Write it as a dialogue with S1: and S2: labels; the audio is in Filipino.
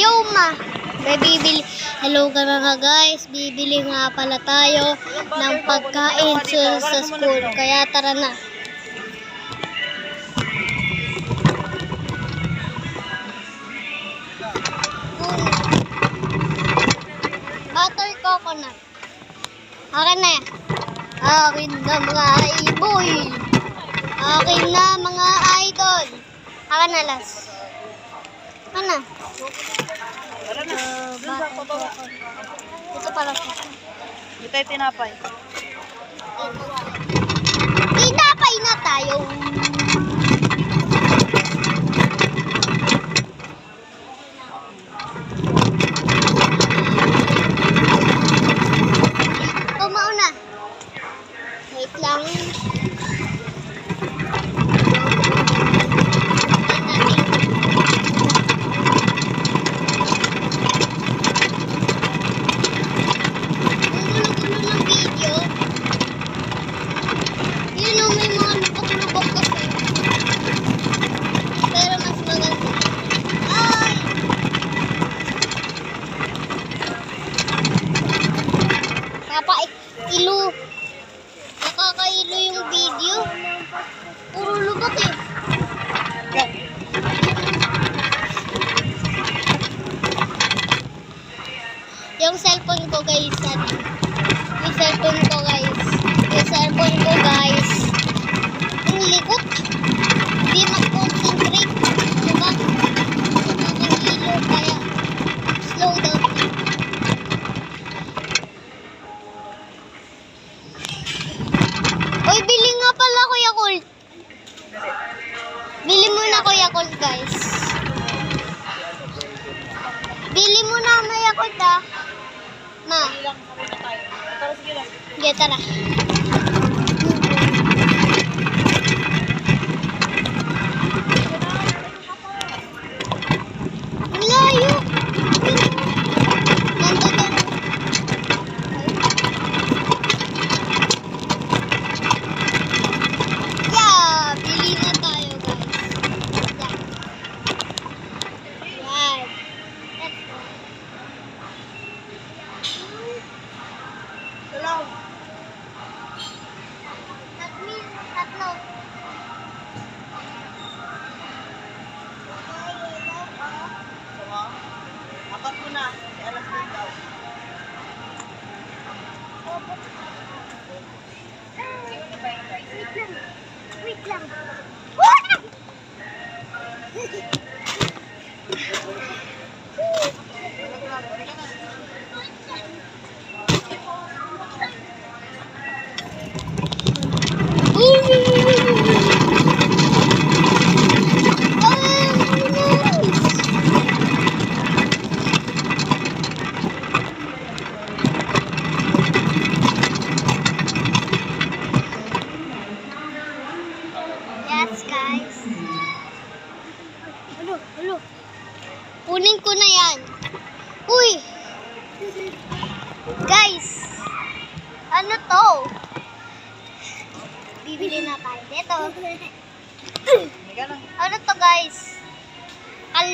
S1: Yuma. May bibili. Hello ka mga guys. Bibili nga pala tayo ng pagkain sa school. Kaya tara na. Butter coconut. Akin na yan. Akin na mga iboy. Akin na mga idol. Akin na last. Ano? Ito pala siya.
S2: Ito ay tinapay.
S1: Tinapay na tayo. Ito mauna. Wait lang. Nakakailo. Nakakailo yung video. Puro lubak eh. Yung cellphone ko guys. Yung cellphone ko guys. Yung cellphone ko guys. Ang likot. Hindi mag-concentrate. Diba? Nakakailo kaya. Slow down. Uy, bili nga pala Kuya Colt. Bili muna Kuya Colt, guys. Bili muna Kuya Colt, ah. Ma. Sige, tara. Ang layo. Tatlo.
S2: Apat mo na. Alas na daw.
S1: Wait lang. Yes, guys. Hello. Kunin ko na yan. Uy! Guys! Ano to? Bibili na tayo. Ito. Ano to, guys?